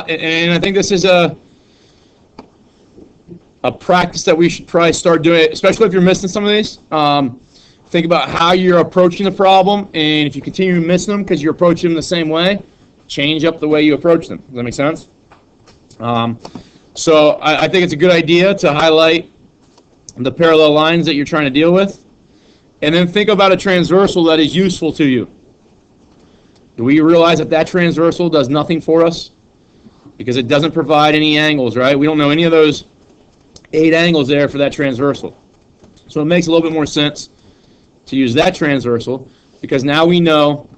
And I think this is a practice that we should probably start doing, especially if you're missing some of these. Think about how you're approaching the problem, and if you continue missing them because you're approaching them the same way, change up the way you approach them. Does that make sense? So I think it's a good idea to highlight the parallel lines that you're trying to deal with, and then think about a transversal that is useful to you. Do we realize that transversal does nothing for us? Because it doesn't provide any angles, right? We don't know any of those 8 angles there for that transversal. So it makes a little bit more sense to use that transversal, because now we know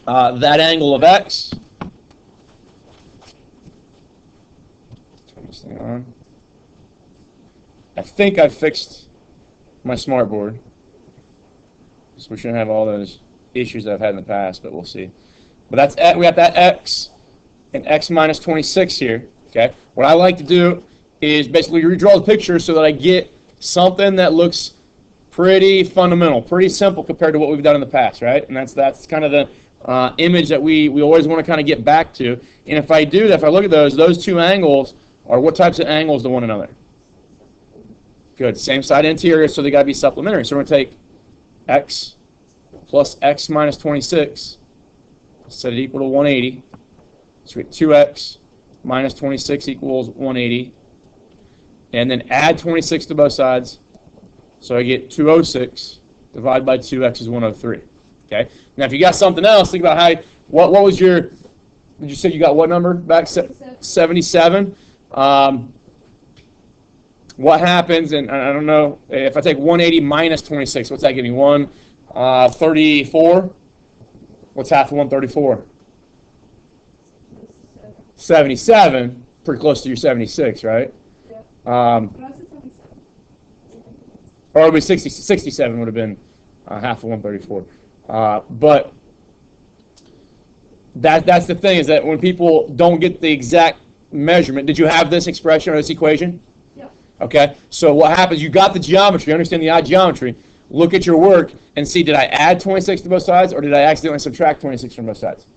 that angle of x. Turn this thing on. I think I fixed my smartboard, so we shouldn't have all those issues that I've had in the past, but we'll see. But we have that x and x minus 26 here. Okay. What I like to do is basically redraw the picture so that I get something that looks pretty fundamental, pretty simple compared to what we've done in the past, right? And that's kind of the image that we always want to kind of get back to. And if I do that, if I look at those 2 angles are what types of angles to one another? Good. Same side interior, so they got to be supplementary. So we're going to take x plus x minus 26, set it equal to 180. So we get 2x minus 26 equals 180. And then add 26 to both sides. So I get 206 divided by 2x is 103. Okay. Now if you got something else, think about how what was your, did you say you got what number back? 77. What happens, and I don't know, if I take 180 minus 26, what's that giving? 134? What's half of 134? 77. Pretty close to your 76, right? Yeah. Or it would be 67 would have been half of 134. But that's the thing, is that when people don't get the exact measurement, did you have this expression or this equation? Yeah. Okay, so what happens, you got the geometry, understand the odd geometry, look at your work and see, did I add 26 to both sides or did I accidentally subtract 26 from both sides?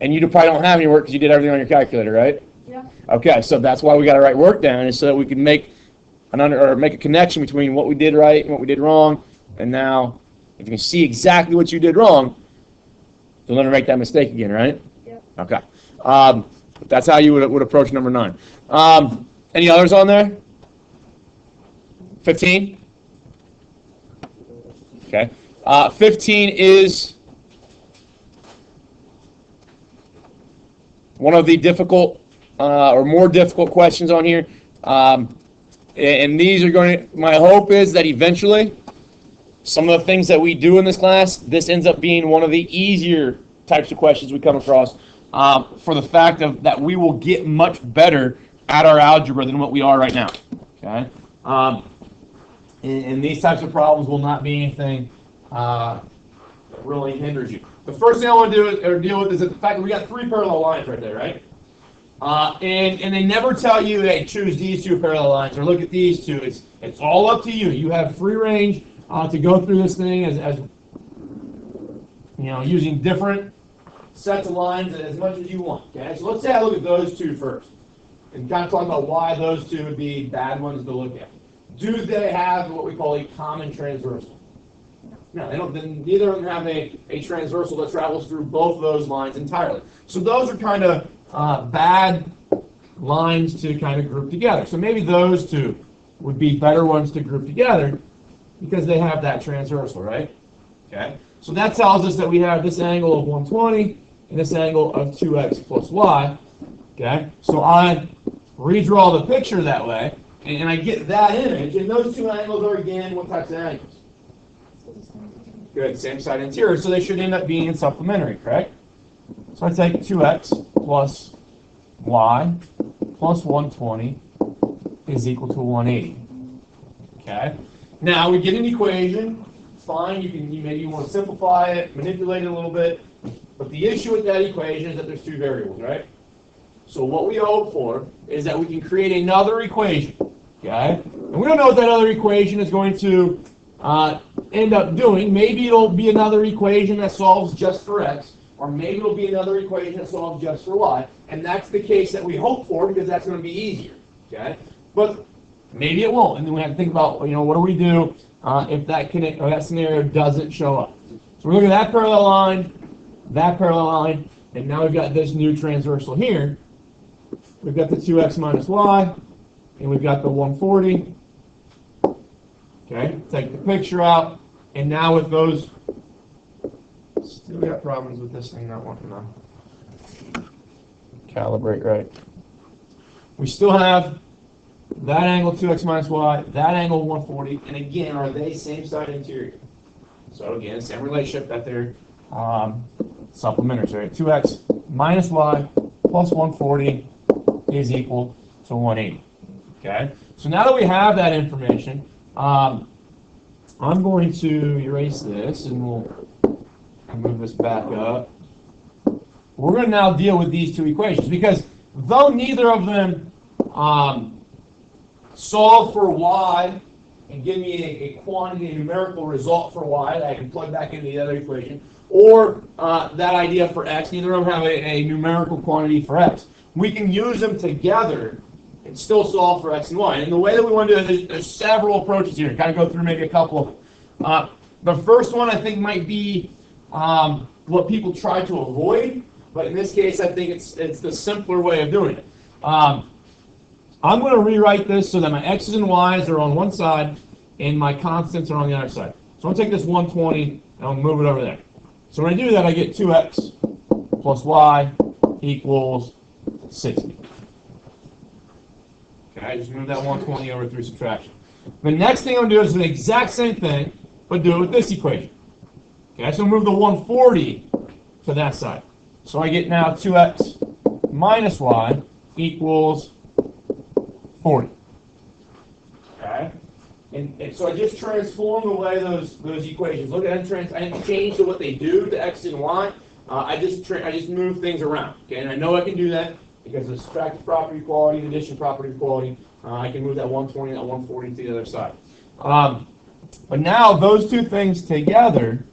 And you probably don't have any work because you did everything on your calculator, right? Yeah. Okay, so that's why we got to write work down, is so that we can make a connection between what we did right and what we did wrong. And now, if you can see exactly what you did wrong, you'll never make that mistake again, right? Yeah. Okay. That's how you would approach number 9. Any others on there? 15? Okay. 15 is one of the difficult or more difficult questions on here. And these are going to, my hope is that eventually some of the things that we do in this class, this ends up being one of the easier types of questions we come across, for the fact of that we will get much better at our algebra than what we are right now. Okay, and these types of problems will not be anything that really hinders you. The first thing I want to deal with is the fact that we got 3 parallel lines right there, right? And they never tell you, hey, choose these 2 parallel lines or look at these 2. It's all up to you. You have free range to go through this thing as you know, using different sets of lines as much as you want. Okay, so let's say I look at those 2 first and kind of talk about why those 2 would be bad ones to look at. Do they have what we call a common transversal? No, they don't. Then neither of them have a transversal that travels through both of those lines entirely. So those are kind of bad lines to kind of group together. So maybe those 2 would be better ones to group together because they have that transversal, right? Okay. So that tells us that we have this angle of 120 and this angle of 2x plus y. Okay. So I redraw the picture that way, and I get that image, and those 2 angles are, again, what types of angles? Good, same side interior, so they should end up being supplementary, correct? So I take 2x plus y plus 120 is equal to 180. Okay. Now we get an equation. Fine. Maybe you want to simplify it, manipulate it a little bit. But the issue with that equation is that there's 2 variables, right? So what we hope for is that we can create another equation. Okay. And we don't know what that other equation is going to end up doing. Maybe it'll be another equation that solves just for x. or maybe it'll be another equation that solves just for y, and that's the case that we hope for because that's going to be easier, okay? But maybe it won't, and then we have to think about, what do we do if that scenario doesn't show up? So we're looking at that parallel line, and now we've got this new transversal here. We've got the 2x minus y, and we've got the 140. Okay, take the picture out, and now with those, still got problems with this thing not wanting to calibrate right. We still have that angle 2x minus y, that angle 140, and again, are they same side interior? So again, same relationship that they're supplementary. So 2x minus y plus 140 is equal to 180. Okay, so now that we have that information, I'm going to erase this, and we'll move this back up. We're going to now deal with these two equations, because though neither of them solve for y and give me a quantity, a numerical result for y that I can plug back into the other equation, or that idea for x, neither of them have a numerical quantity for x. We can use them together and still solve for x and y. And the way that we want to do it, there's several approaches here. Kind of go through maybe a couple. The first one I think might be what people try to avoid, but in this case I think it's the simpler way of doing it. I'm going to rewrite this so that my x's and y's are on one side and my constants are on the other side. So I'm going to take this 120 and I'll move it over there. So when I do that, I get 2x plus y equals 60. Okay, I just move that 120 over through subtraction. The next thing I'm going to do is the exact same thing, but do it with this equation. Okay, so move the 140 to that side. So I get now 2x minus y equals 40. Okay, and so I just transform the way those equations look at it. I didn't change to what they do to x and y. I just move things around. Okay, and I know I can do that because the subtractive property equality, the addition property equality. I can move that 120, that 140 to the other side. But now those two things together,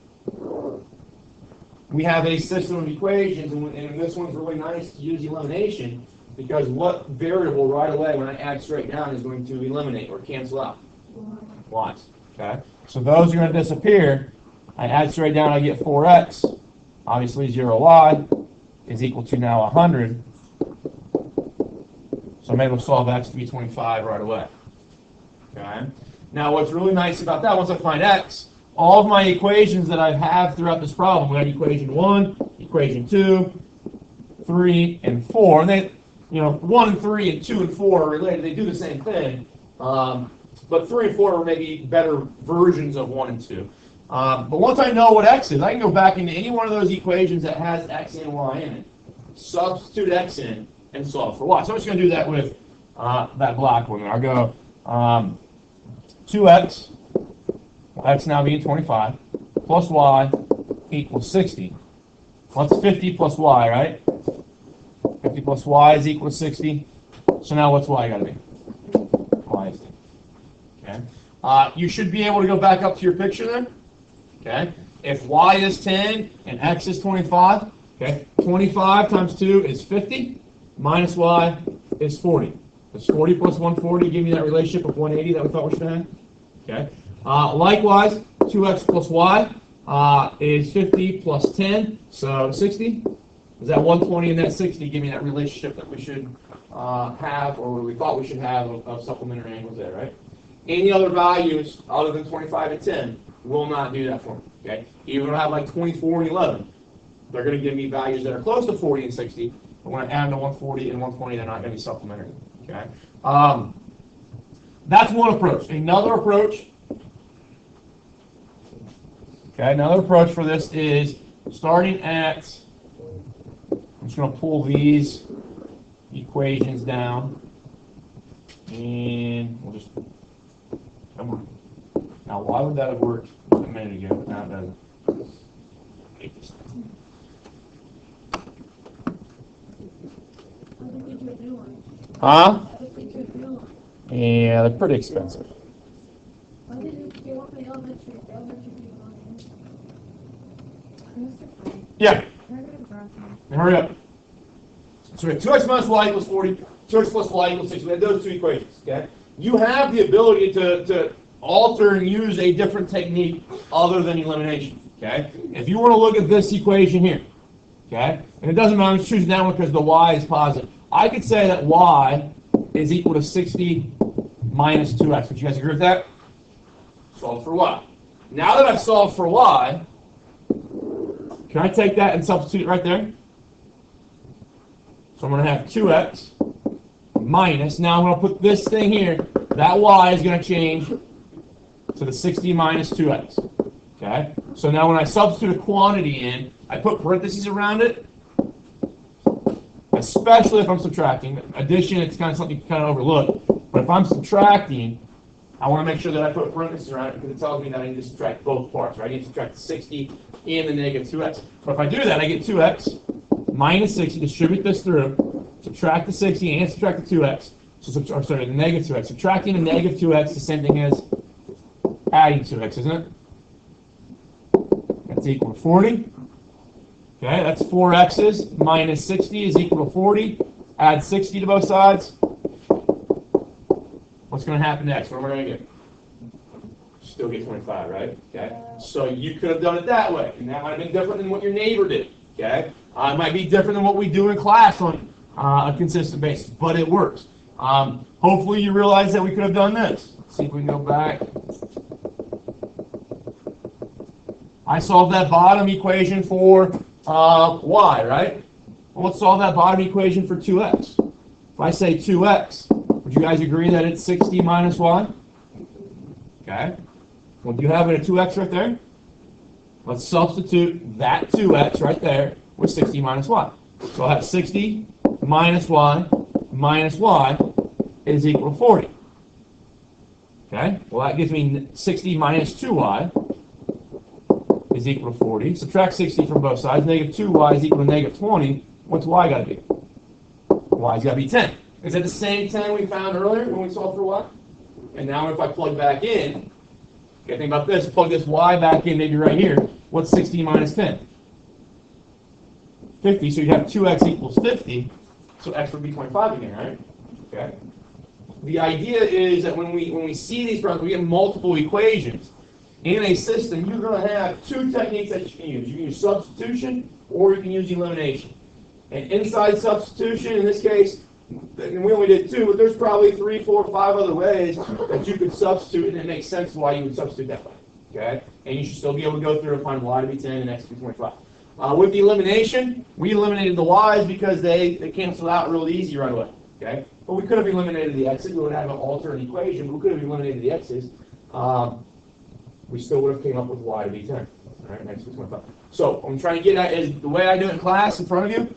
we have a system of equations, and this one's really nice to use elimination, because what variable right away when I add straight down is going to eliminate or cancel out? Y's. Okay? So those are going to disappear. I add straight down, I get 4x. Obviously 0y is equal to now 100. So I'm able to solve x to be 25 right away. Okay? Now what's really nice about that, once I find x, all of my equations that I have throughout this problem, we have equation 1, equation 2, 3, and 4. And they, 1 and 3 and 2 and 4 are related. They do the same thing. But 3 and 4 are maybe better versions of 1 and 2. But once I know what x is, I can go back into any one of those equations that has x and y in it, substitute x in, and solve for y. So I'm just going to do that with that black one. I'll go 2x, x now being 25, plus y equals 60. What's 50 plus y, right? 50 plus y is equal to 60. So now what's y got to be? Y is 10. Okay. You should be able to go back up to your picture then. Okay. If y is 10 and x is 25, okay, 25 times 2 is 50, minus y is 40. Does 40 plus 140 give me that relationship of 180 that we thought we should have? Okay. Likewise, 2x plus y is 50 plus 10, so 60. Is that 120 and that 60 give me that relationship that we should have, or we thought we should have, of supplementary angles there, right? Any other values other than 25 and 10 will not do that for me. Okay. Even if I have like 24 and 11, they're going to give me values that are close to 40 and 60. But when I add them to 140 and 120, they're not going to be supplementary. Okay. That's one approach. Another approach. Okay. Another approach for this is starting at. I'm just going to pull these equations down, and we'll just come on. Now, why would that have worked a minute ago? Now it doesn't. Huh? Yeah, they're pretty expensive. Yeah. Hurry up. So we have 2x minus y equals 40, 2x plus y equals 6. We have those two equations, okay? You have the ability to alter and use a different technique other than elimination, okay? If you want to look at this equation here, okay? And it doesn't matter, I'm just choosing that one because the y is positive. I could say that y is equal to 60 minus 2x. Would you guys agree with that? Solve for y. Now that I've solved for y, can I take that and substitute it right there? So I'm going to have 2x minus, now I'm going to put this thing here, that y is going to change to the 60 minus 2x. Okay? So now when I substitute a quantity in, I put parentheses around it, especially if I'm subtracting. Addition, it's kind of something you kind of overlook. But if I'm subtracting, I want to make sure that I put parentheses around it because it tells me that I need to subtract both parts, right? I need to subtract the 60 and the negative 2x. But if I do that, I get 2x minus 60, distribute this through, subtract the 60 and subtract the 2x. So, the negative 2x. Subtracting the negative 2x is the same thing as adding 2x, isn't it? That's equal to 40. Okay, that's 4x's minus 60 is equal to 40. Add 60 to both sides. What's going to happen next? What am I going to get? Still get 25, right? Okay. So you could have done it that way, and that might have been different than what your neighbor did. Okay. It might be different than what we do in class on a consistent basis, but it works. Hopefully you realize that we could have done this. Let's see if we can go back. I solved that bottom equation for y, right? Well, let's solve that bottom equation for 2x. If I say 2x, would you guys agree that it's 60 minus y? Okay. Well, do you have it a 2x right there? Let's substitute that 2x right there with 60 minus y. So I'll have 60 minus y is equal to 40. Okay. Well, that gives me 60 minus 2y is equal to 40. Subtract 60 from both sides. Negative 2y is equal to negative 20. What's y got to be? Y's got to be 10. Is that the same 10 we found earlier when we solved for y? And now if I plug back in, okay, think about this. Plug this y back in maybe right here. What's 60 minus 10? 50. So you have 2x equals 50. So x would be 25 again, right? Okay. The idea is that when we see these problems, we get multiple equations. In a system, you're going to have two techniques that you can use. You can use substitution or you can use elimination. And inside substitution, in this case, and we only did two, but there's probably 3, 4, 5 other ways that you could substitute, and it makes sense why you would substitute that way. Okay? And you should still be able to go through and find y to be 10 and x to be 25. With the elimination, we eliminated the y's because they canceled out real easy right away. Okay? But we could have eliminated the x's. We would have an alternate equation, but we could have eliminated the x's. We still would have came up with y to be 10. All right, next to 25. So what I'm trying to get at is the way I do it in class in front of you.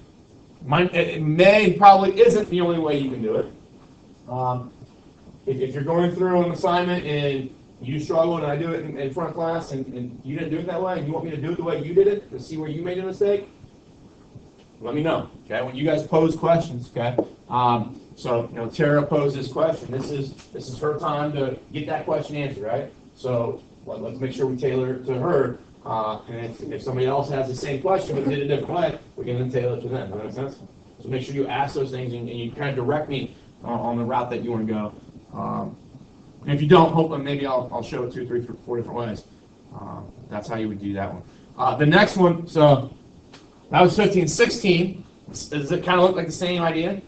It may and probably isn't the only way you can do it. If you're going through an assignment and you struggle and I do it in front of class and you didn't do it that way and you want me to do it the way you did it to see where you made a mistake, let me know. Okay, when you guys pose questions, okay. So Tara posed this question. This is her time to get that question answered, right? So let's make sure we tailor it to her. And if somebody else has the same question but did it a different way, we can then tailor it to them. Does that make sense? So make sure you ask those things and you kind of direct me on the route that you want to go. And if you don't, hopefully maybe I'll show it 2, 3, 4 different ways. That's how you would do that one. The next one, so that was 15, 16. Does it kind of look like the same idea?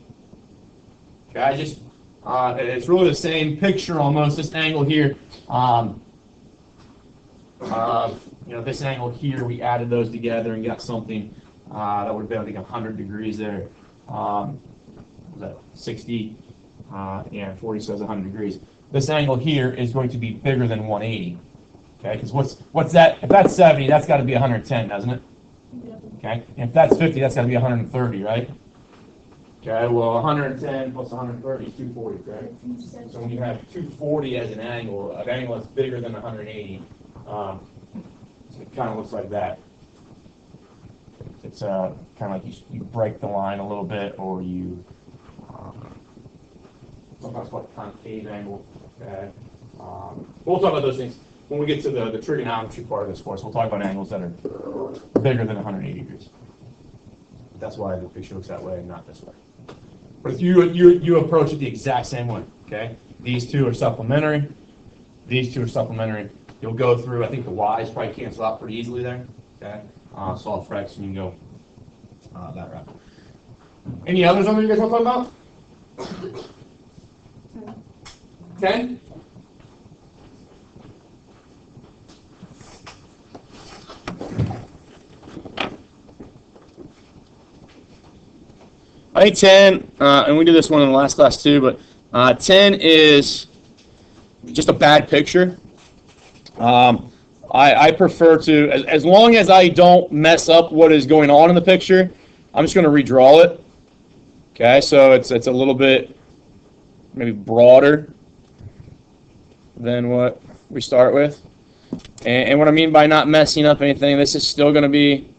Okay, it's really the same picture almost. This angle here. This angle here, we added those together and got something that would have been, I think, 100 degrees there. Was that 60? 40 says 100 degrees. This angle here is going to be bigger than 180. Okay, because what's that? If that's 70, that's got to be 110, doesn't it? Yeah. Okay, and if that's 50, that's got to be 130, right? Okay, well, 110 plus 130 is 240, right? So when you have 240 as an angle that's bigger than 180, it kind of looks like that. It's kind of like you break the line a little bit, or you sometimes called concave angle. Okay, we'll talk about those things when we get to the trigonometry part of this course. We'll talk about angles that are bigger than 180 degrees. That's why the picture looks that way and not this way. But if you approach it the exact same way, okay? These two are supplementary. These two are supplementary. You'll go through, I think the y's probably cancel out pretty easily there, okay? Solve for x and you can go that route. Any others on there you guys want to talk about? 10? I think 10, and we did this one in the last class too, but 10 is just a bad picture. I prefer to, as long as I don't mess up what is going on in the picture, I'm just going to redraw it. Okay, so it's a little bit maybe broader than what we start with. And what I mean by not messing up anything, this is still going to be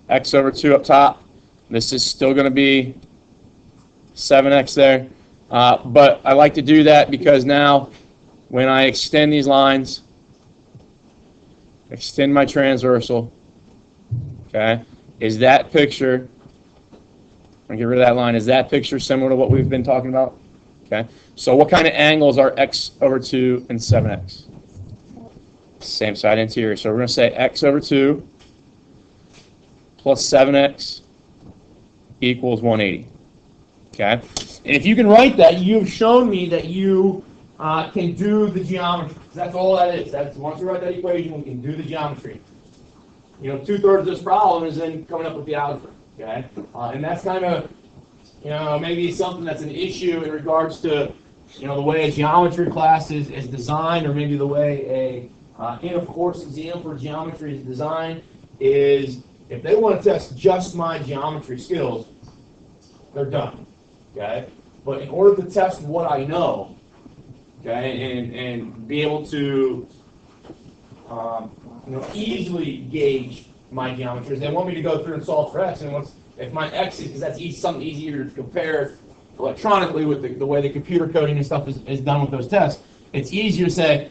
x over 2 up top. This is still going to be 7x there. But I like to do that because now when I extend these lines, extend my transversal, okay, is that picture, I'm going to get rid of that line, is that picture similar to what we've been talking about? Okay, so what kind of angles are x over 2 and 7x? Same side interior. So we're going to say x over 2 plus 7x equals 180. Okay? And if you can write that, you've shown me that you can do the geometry. That's all that is. That's once you write that equation, we can do the geometry. You know, 2/3 of this problem is then coming up with the algebra. Okay? And that's kind of, you know, maybe something that's an issue in regards to, you know, the way a geometry class is designed, or maybe the way a in-of-course exam for geometry is designed, is if they want to test just my geometry skills, they're done. Okay? But in order to test what I know, okay, and be able to you know, easily gauge my geometries, they want me to go through and solve for x. And if my x is, because that's something easier to compare electronically with the way the computer coding and stuff is done with those tests, it's easier to say,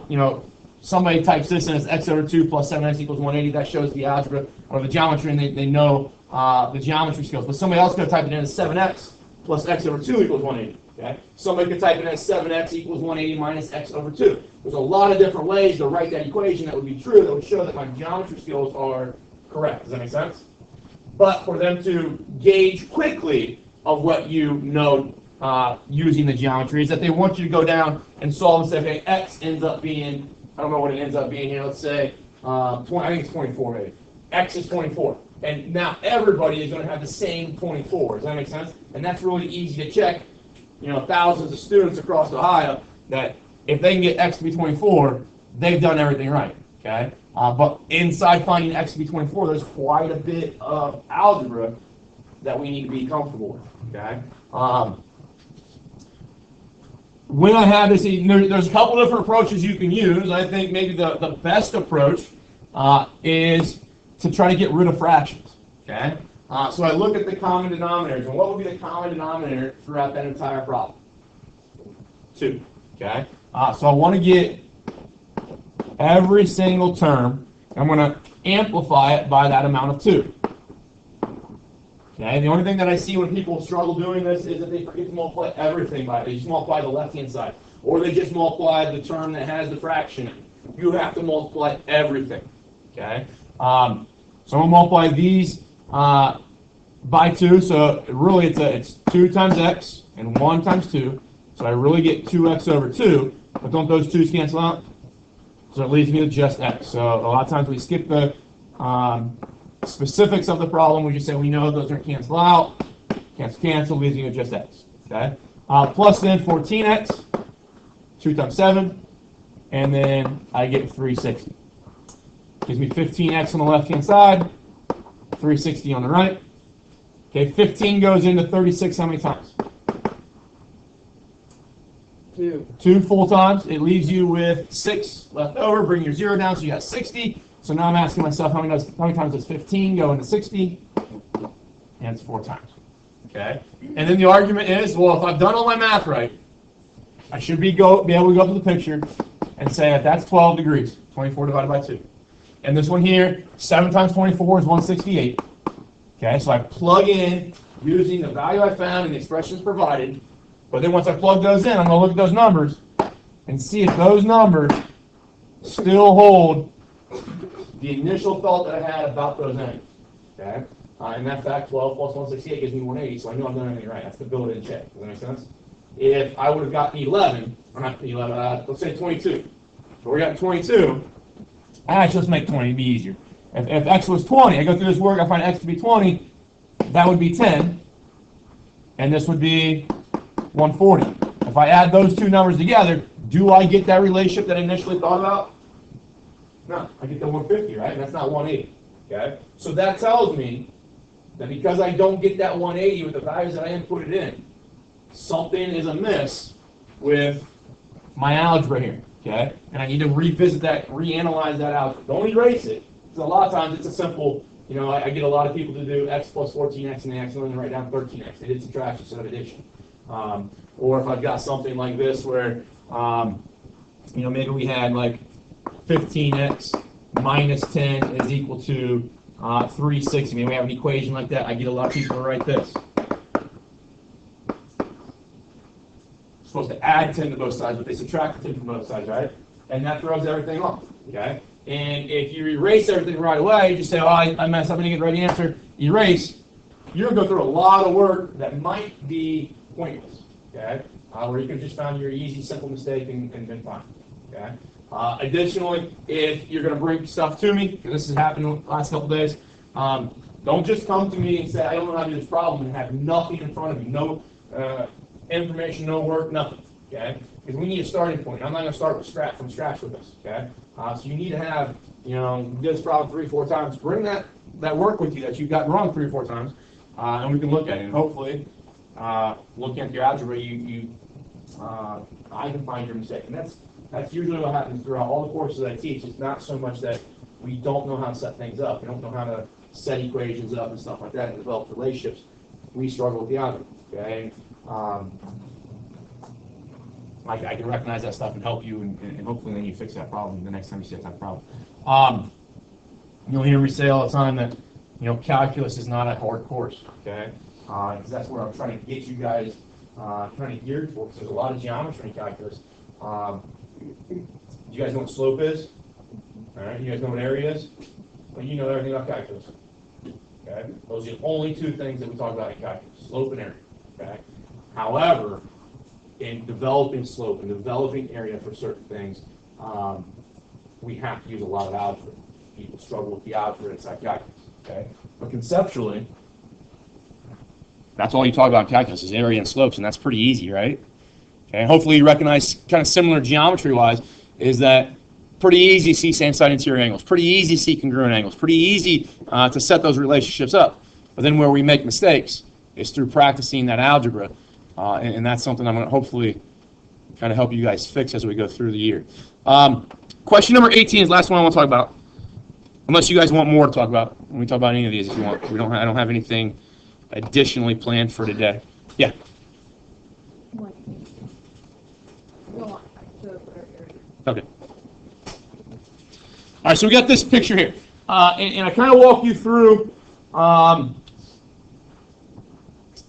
you know, somebody types this in as x over 2 plus 7x equals 180. That shows the algebra or the geometry, and they know the geometry skills. But somebody else could type it in as 7x plus x over 2 equals 180. Okay? Somebody could type it in as 7x equals 180 minus x over 2. There's a lot of different ways to write that equation that would be true, that would show that my geometry skills are correct. Does that make sense? But for them to gauge quickly of what you know using the geometry is that they want you to go down and solve and say, okay, x ends up being, I don't know what it ends up being here, let's say, 20, I think it's 24 maybe. X is 24. And now everybody is going to have the same 24. Does that make sense? And that's really easy to check, you know, thousands of students across Ohio, that if they can get x to be 24, they've done everything right. Okay? But inside finding x to be 24, there's quite a bit of algebra that we need to be comfortable with. Okay? When I have this, there's a couple different approaches you can use. I think maybe the best approach is to try to get rid of fractions. Okay? So I look at the common denominators, and what would be the common denominator throughout that entire problem? 2. Okay? So I want to get every single term, I'm going to amplify it by that amount of 2. Okay? The only thing that I see when people struggle doing this is that they forget to multiply everything by it. They just multiply the left-hand side. Or they just multiply the term that has the fraction in it. You have to multiply everything. Okay? So I'm going to multiply these by 2. So really it's 2 times x and 1 times 2. So I really get 2x over 2. But don't those 2's cancel out? So it leaves me with just x. So a lot of times we skip the specifics of the problem. We just say we know those are cancel out. Cancel, leaves me with just x. Okay? Plus then 14x, 2 times 7, and then I get 360. Gives me 15x on the left-hand side, 360 on the right. Okay, 15 goes into 36 how many times? 2. 2 full times. It leaves you with 6 left over. Bring your 0 down, so you got 60. So now I'm asking myself, how many times does 15 go into 60? And it's 4 times. Okay? And then the argument is, well, if I've done all my math right, I should be able to go up to the picture and say that that's 12 degrees, 24 divided by 2. And this one here, 7 times 24 is 168. Okay, so I plug in using the value I found and the expressions provided. But then once I plug those in, I'm going to look at those numbers and see if those numbers still hold the initial thought that I had about those angles. Okay? And that fact, 12 plus 168 gives me 180, so I know I'm doing everything right. That's the build-in check. Does that make sense? If I would have gotten 11, or not 11, let's say 22. So we got 22. Actually, let's make 20 be easier. If x was 20, I go through this work, I find x to be 20, that would be 10, and this would be 140. If I add those two numbers together, do I get that relationship that I initially thought about? No, I get the 150, right? And that's not 180. Okay? So that tells me that because I don't get that 180 with the values that I inputted in, something is amiss with my algebra here. Okay? And I need to revisit that, reanalyze that algebra. Don't erase it. Because a lot of times it's a simple, I get a lot of people to do x plus 14x and the x and then write down 13x. They did subtraction instead of addition. Or if I've got something like this where, maybe we had like 15x minus 10 is equal to 360. Maybe we have an equation like that. I get a lot of people to write this. Supposed to add 10 to both sides, but they subtract 10 from both sides, right? And that throws everything off, okay? And if you erase everything right away, you just say, oh, I messed up, I didn't get the right answer, erase, you're going to go through a lot of work that might be pointless, okay? Where you could have just found your easy, simple mistake and been fine, okay? Additionally, if you're going to bring stuff to me, because this has happened the last couple days, don't just come to me and say, I don't know how to do this problem and have nothing in front of you, no information, no work, nothing, okay? Because we need a starting point. I'm not going to start from scratch with this, okay? So you need to have, do this problem 3 or 4 times. Bring that work with you that you've gotten wrong 3 or 4 times, and we can look at it. And hopefully, looking at your algebra, I can find your mistake. And that's usually what happens throughout all the courses I teach. It's not so much that we don't know how to set things up. We don't know how to set equations up and stuff like that and develop relationships. We struggle with the algebra, okay? I can recognize that stuff and help you, and hopefully then you fix that problem the next time you see that problem. You'll hear me say all the time that, calculus is not a hard course, okay? Because that's where I'm trying to get you guys trying to gear towards. There's a lot of geometry in calculus. You guys know what slope is? All right, you guys know what area is? Well, you know everything about calculus. Okay? Those are the only 2 things that we talk about in calculus, slope and area. Okay? However, in developing slope and developing area for certain things, we have to use a lot of algebra. People struggle with the algebra inside calculus. Okay? But conceptually, that's all you talk about in calculus is area and slopes, and that's pretty easy, right? Okay? Hopefully you recognize kind of similar geometry-wise is that pretty easy to see same-side interior angles, pretty easy to see congruent angles, pretty easy to set those relationships up. But then where we make mistakes is through practicing that algebra. And that's something I'm going to hopefully kind of help you guys fix as we go through the year. Question number 18 is the last one I want to talk about. Unless you guys want more to talk about. When we talk about any of these if you want. I don't have anything additionally planned for today. Yeah? Okay. All right, so we got this picture here. And I kind of walk you through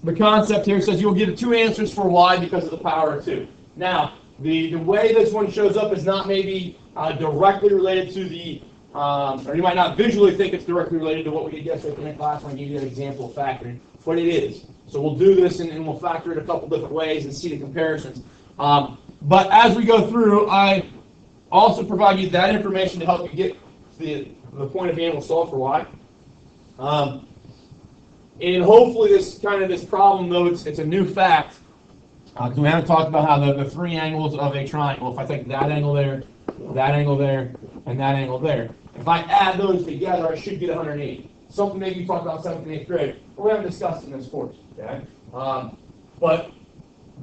the concept here. It says you'll get 2 answers for y because of the power of 2. Now, the way this one shows up is not maybe directly related to the, or you might not visually think it's directly related to what we did yesterday in class when I gave you an example of factoring, but it is. So we'll do this and we'll factor it a couple different ways and see the comparisons. But as we go through, I also provide you that information to help you get to the point of being able to solve for y. And hopefully this problem, though it's a new fact, because we haven't talked about how the 3 angles of a triangle, if I take that angle there, and that angle there, if I add those together, I should get 180. Something maybe you talked about 7th and 8th grade, but we haven't discussed it in this course. Okay? But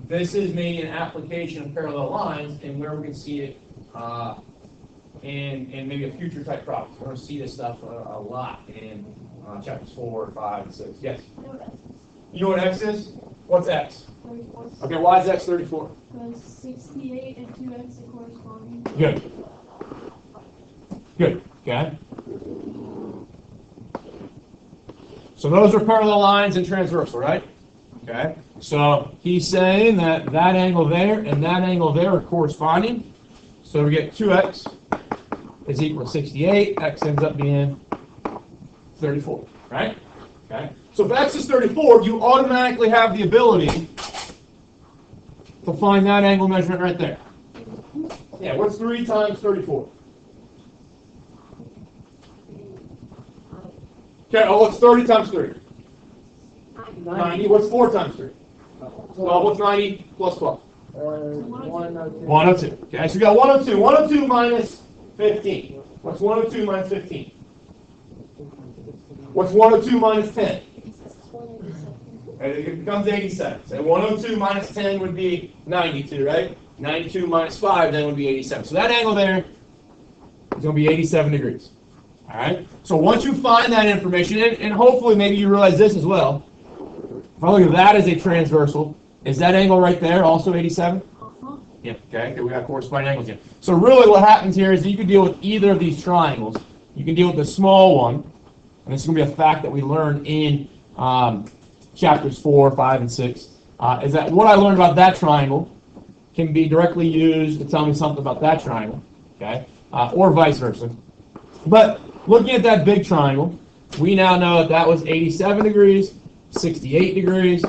this is maybe an application of parallel lines and where we can see it in maybe a future type problem. We're going to see this stuff a lot in chapters 4, 5, and 6. Yes? You know what x is? What's x? 34. Okay, why is x 34? Because 68 and 2x are corresponding. Good. Okay. So those are parallel lines and transversal, right? Okay. So he's saying that that angle there and that angle there are corresponding. So we get 2x is equal to 68. X ends up being 34, right? Okay. So if x is 34, you automatically have the ability to find that angle measurement right there. Yeah, what's 3 times 34? Okay, oh, what's 30 times 3? 90. What's 4 times 3? 12. What's 90 plus 12? 102. Okay, so we got 102. 102 minus 15. What's 102 minus 15? What's 102 minus 10? It becomes 87. So 102 minus 10 would be 92, right? 92 minus 5 then would be 87. So that angle there is going to be 87 degrees. All right? So once you find that information, and hopefully maybe you realize this as well, if I look at that as a transversal, is that angle right there also 87? Yeah, okay, we got corresponding angles here. So really what happens here is that you can deal with either of these triangles. You can deal with the small one, and this is going to be a fact that we learned in chapters 4, 5, and 6, is that what I learned about that triangle can be directly used to tell me something about that triangle, okay, or vice versa. But looking at that big triangle, we now know that that was 87 degrees, 68 degrees.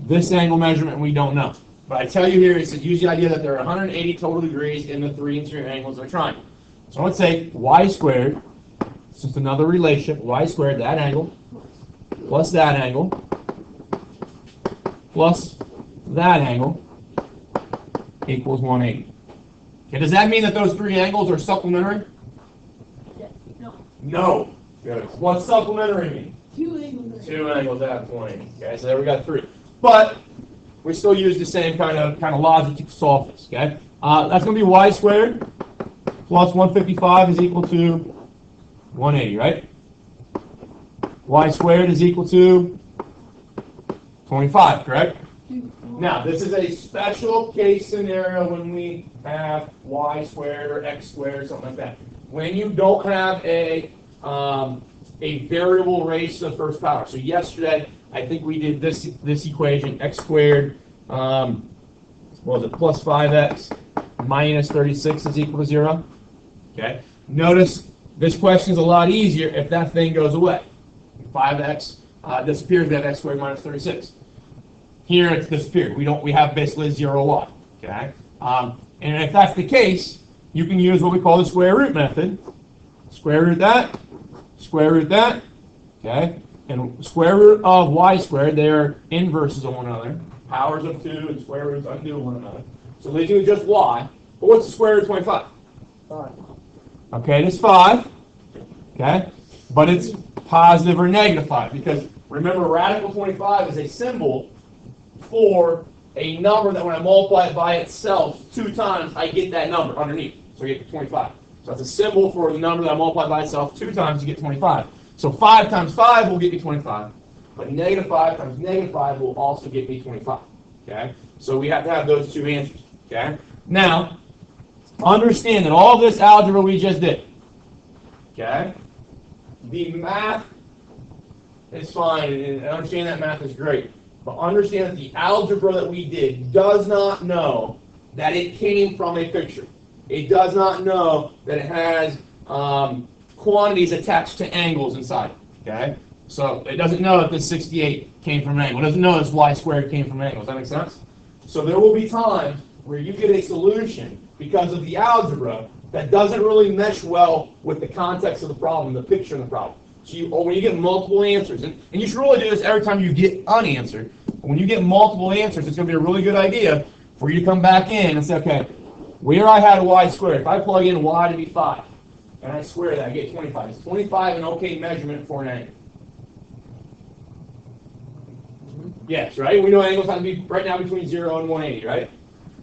This angle measurement we don't know. But I tell you here, it's use the idea that there are 180 total degrees in the 3 interior angles of a triangle. So let's say y squared, it's just another relationship, y squared, that angle, plus that angle, plus that angle, equals 180. Okay, does that mean that those 3 angles are supplementary? No. What's supplementary mean? 2 angles. 2 angles at 180. Okay, so there we got 3. But we still use the same kind of logic to solve this. Okay, that's going to be y squared plus 155 is equal to 180, right? Y squared is equal to 25, correct? Now, this is a special case scenario when we have y squared or x squared or something like that. When you don't have a variable raised to the first power. So yesterday, I think we did this equation, x squared, what was it, plus 5x minus 36 is equal to 0. Okay. Notice this question is a lot easier if that thing goes away. 5x disappears, we have x squared minus 36. Here it's disappeared. We have basically 0y. Okay. And if that's the case, you can use what we call the square root method. Square root that, okay? And square root of y squared, they're inverses of one another. Powers of 2 and square roots undo one another. So they do just y. But what's the square root of 25? 5. Okay, it is 5. Okay? But it's positive or negative 5. Because remember, radical 25 is a symbol for a number that when I multiply it by itself 2 times, I get that number underneath. So you get 25. So that's a symbol for the number that I multiply by itself 2 times to get 25. So 5 times 5 will get me 25. But negative 5 times negative 5 will also get me 25. Okay? So we have to have those 2 answers. Okay? Now, understand that all this algebra we just did, okay? The math is fine, and understand that math is great. But understand that the algebra that we did does not know that it came from a picture. It does not know that it has quantities attached to angles inside it, okay? So it doesn't know that this 68 came from an angle. It doesn't know this y squared came from an angle. Does that make sense? So there will be times where you get a solution because of the algebra that doesn't really mesh well with the context of the problem, the picture of the problem. So when you get multiple answers, and you should really do this every time you get an answer. When you get multiple answers, it's going to be a really good idea for you to come back in and say, okay, where I had a y squared, if I plug in y to be 5, and I square that, I get 25. Is 25 an okay measurement for an angle? Yes, right? We know angles have to be right now between 0 and 180, right?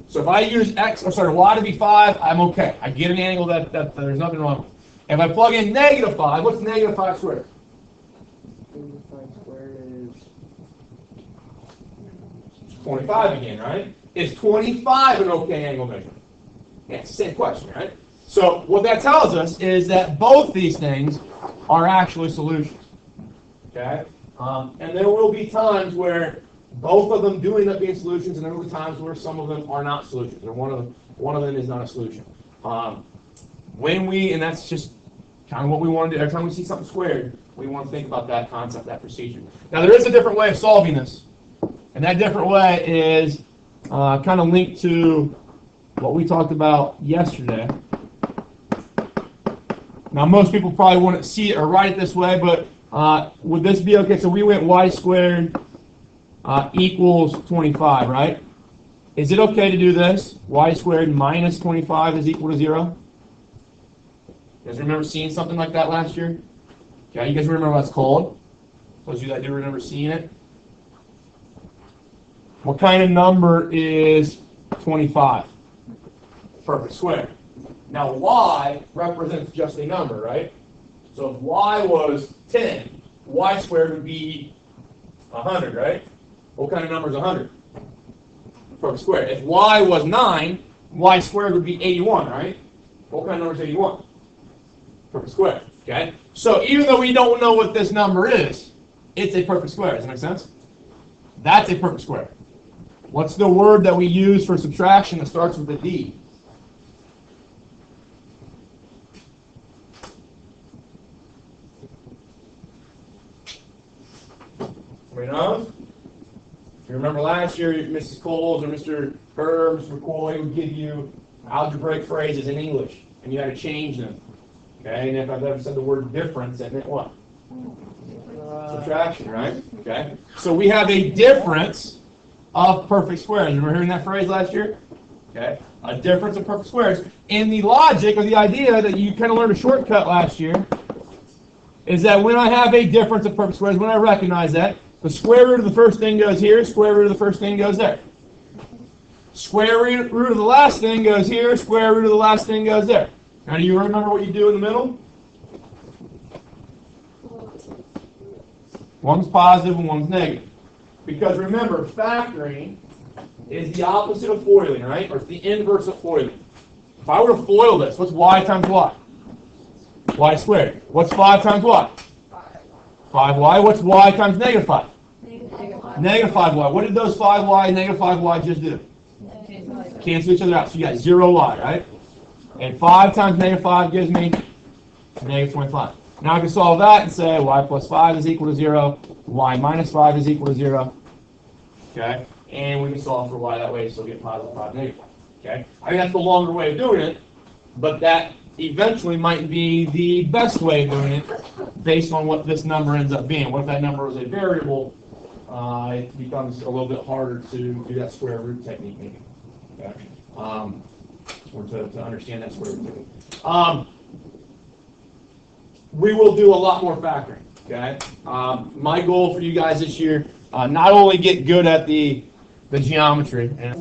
So if I use y to be 5, I'm okay. I get an angle that there's nothing wrong with. If I plug in negative 5, what's negative 5 squared? Negative 5 squared is 25 again, right? Is 25 an okay angle measurement? Yeah, it's the same question, right? So what that tells us is that both these things are actually solutions. Okay? And there will be times where both of them do end up being solutions, and there will be times where some of them are not solutions, or one of them is not a solution. And that's just kind of what we want to do. Every time we see something squared, we want to think about that concept, that procedure. Now, there is a different way of solving this, and that different way is kind of linked to what we talked about yesterday. Now, most people probably wouldn't see it or write it this way, but would this be okay? So we went y squared equals 25, right? Is it okay to do this? Y squared minus 25 is equal to 0? You guys remember seeing something like that last year? Okay, you guys remember what it's called? Those of you that do remember seeing it? What kind of number is 25? Perfect square. Now y represents just a number, right? So if y was 10, y squared would be 100, right? What kind of number is 100? Perfect square. If y was 9, y squared would be 81, right? What kind of number is 81? Perfect square. Okay? So even though we don't know what this number is, it's a perfect square. Does that make sense? That's a perfect square. What's the word that we use for subtraction that starts with a D? Anybody knows? If you remember last year, Mrs. Coles or Mr. Herb, Mr. McCoy would give you algebraic phrases in English, and you had to change them. Okay, and if I've ever said the word difference, that meant what? Subtraction, right? Okay. So we have a difference of perfect squares. Remember hearing that phrase last year? Okay. A difference of perfect squares. And the logic or the idea that you kind of learned a shortcut last year is that when I have a difference of perfect squares, when I recognize that, the square root of the first thing goes here, square root of the first thing goes there. Square root of the last thing goes here, square root of the last thing goes there. Now, do you remember what you do in the middle? One's positive and one's negative. Because remember, factoring is the opposite of foiling, right? Or it's the inverse of foiling. If I were to FOIL this, what's y times y? Y squared. What's 5 times y? 5y. What's y times negative 5? Negative 5y. What did those 5y and negative 5y just do? Cancel each other out. So you got 0y, right? And 5 times negative 5 gives me negative 25. Now I can solve that and say y plus 5 is equal to 0, y minus 5 is equal to 0. Okay? And we can solve for y that way, so get positive 5, negative 5. Okay? I think that's the longer way of doing it, but that eventually might be the best way of doing it based on what this number ends up being. What if that number is a variable? It becomes a little bit harder to do that square root technique maybe. Okay? Or to understand that square root technique. We will do a lot more factoring. Okay. My goal for you guys this year, not only get good at the geometry and